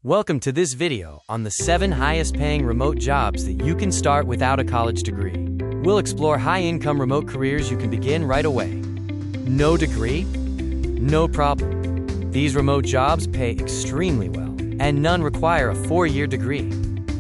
Welcome to this video on the 7 highest paying remote jobs that you can start without a college degree. We'll explore high-income remote careers you can begin right away. No degree? No problem. These remote jobs pay extremely well, and none require a 4-year degree.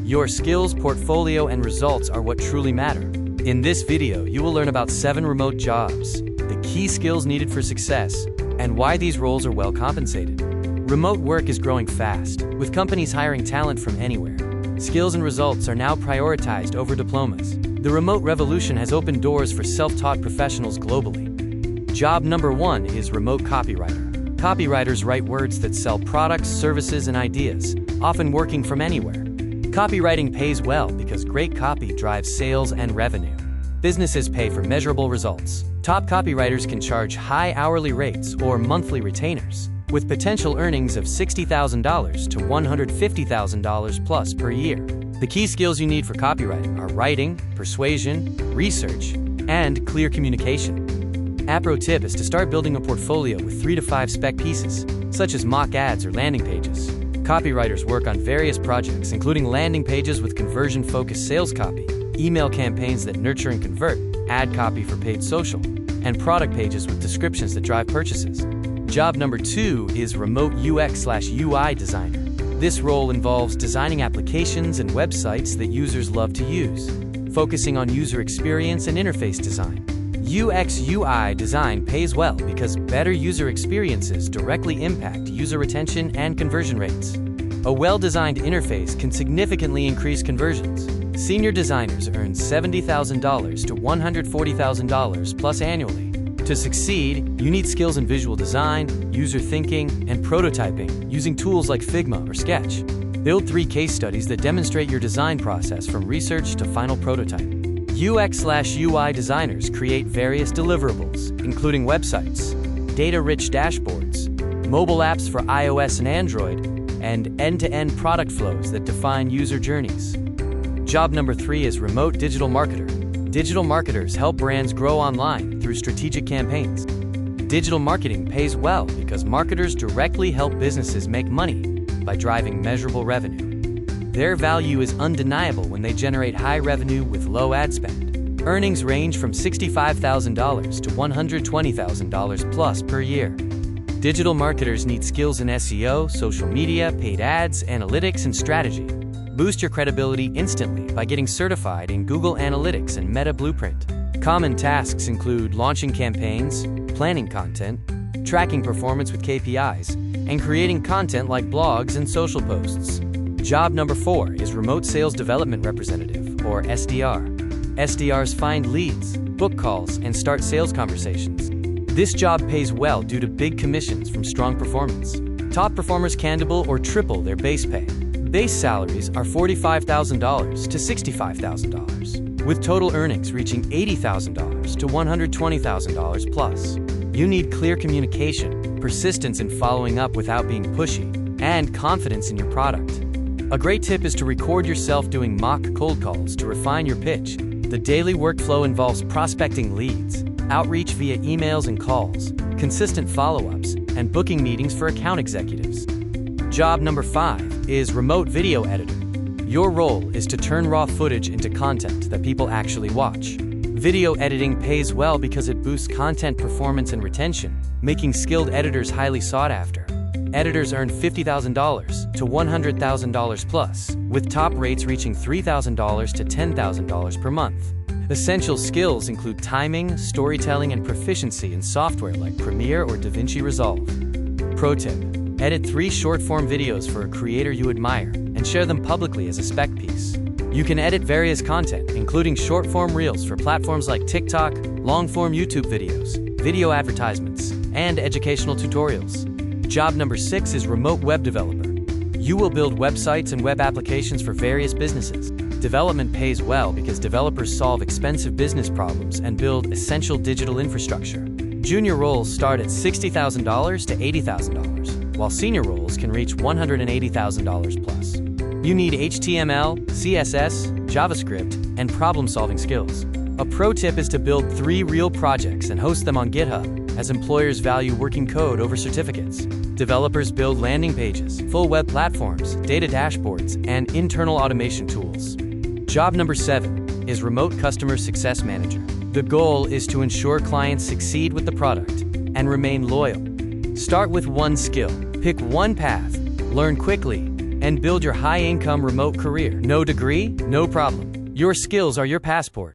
Your skills, portfolio, and results are what truly matter. In this video, you will learn about 7 remote jobs, the key skills needed for success, and why these roles are well compensated. Remote work is growing fast, with companies hiring talent from anywhere. Skills and results are now prioritized over diplomas. The remote revolution has opened doors for self-taught professionals globally. Job number 1 is remote copywriter. Copywriters write words that sell products, services, and ideas, often working from anywhere. Copywriting pays well because great copy drives sales and revenue. Businesses pay for measurable results. Top copywriters can charge high hourly rates or monthly retainers, with potential earnings of $60,000 to $150,000 plus per year. The key skills you need for copywriting are writing, persuasion, research, and clear communication. A pro tip is to start building a portfolio with 3 to 5 spec pieces, such as mock ads or landing pages. Copywriters work on various projects, including landing pages with conversion-focused sales copy, email campaigns that nurture and convert, ad copy for paid social, and product pages with descriptions that drive purchases. Job number 2 is remote UX/UI designer. This role involves designing applications and websites that users love to use, focusing on user experience and interface design. UX/UI design pays well because better user experiences directly impact user retention and conversion rates. A well-designed interface can significantly increase conversions. Senior designers earn $70,000 to $140,000 plus annually. To succeed, you need skills in visual design, user thinking, and prototyping using tools like Figma or Sketch. Build 3 case studies that demonstrate your design process from research to final prototype. UX/UI designers create various deliverables, including websites, data-rich dashboards, mobile apps for iOS and Android, and end-to-end product flows that define user journeys. Job number 3 is remote digital marketer. Digital marketers help brands grow online through strategic campaigns. Digital marketing pays well because marketers directly help businesses make money by driving measurable revenue. Their value is undeniable when they generate high revenue with low ad spend. Earnings range from $65,000 to $120,000 plus per year. Digital marketers need skills in SEO, social media, paid ads, analytics, and strategy. Boost your credibility instantly by getting certified in Google Analytics and Meta Blueprint. Common tasks include launching campaigns, planning content, tracking performance with KPIs, and creating content like blogs and social posts. Job number 4 is remote sales development representative, or SDR. SDRs find leads, book calls, and start sales conversations. This job pays well due to big commissions from strong performance. Top performers can double or triple their base pay. Base salaries are $45,000 to $65,000, with total earnings reaching $80,000 to $120,000 plus. You need clear communication, persistence in following up without being pushy, and confidence in your product. A great tip is to record yourself doing mock cold calls to refine your pitch. The daily workflow involves prospecting leads, outreach via emails and calls, consistent follow-ups, and booking meetings for account executives. Job number 5 is remote video editor. Your role is to turn raw footage into content that people actually watch. Video editing pays well because it boosts content performance and retention, making skilled editors highly sought after. Editors earn $50,000 to $100,000 plus, with top rates reaching $3,000 to $10,000 per month. Essential skills include timing, storytelling, and proficiency in software like Premiere or DaVinci Resolve. Pro tip: edit 3 short-form videos for a creator you admire and share them publicly as a spec piece. You can edit various content, including short-form reels for platforms like TikTok, long-form YouTube videos, video advertisements, and educational tutorials. Job number 6 is remote web developer. You will build websites and web applications for various businesses. Development pays well because developers solve expensive business problems and build essential digital infrastructure. Junior roles start at $60,000 to $80,000, while senior roles can reach $180,000 plus. You need HTML, CSS, JavaScript, and problem-solving skills. A pro tip is to build 3 real projects and host them on GitHub, as employers value working code over certificates. Developers build landing pages, full web platforms, data dashboards, and internal automation tools. Job number 7 is Remote Customer Success Manager. The goal is to ensure clients succeed with the product and remain loyal. Start with one skill, pick one path, learn quickly, and build your high-income remote career. No degree? No problem. Your skills are your passport.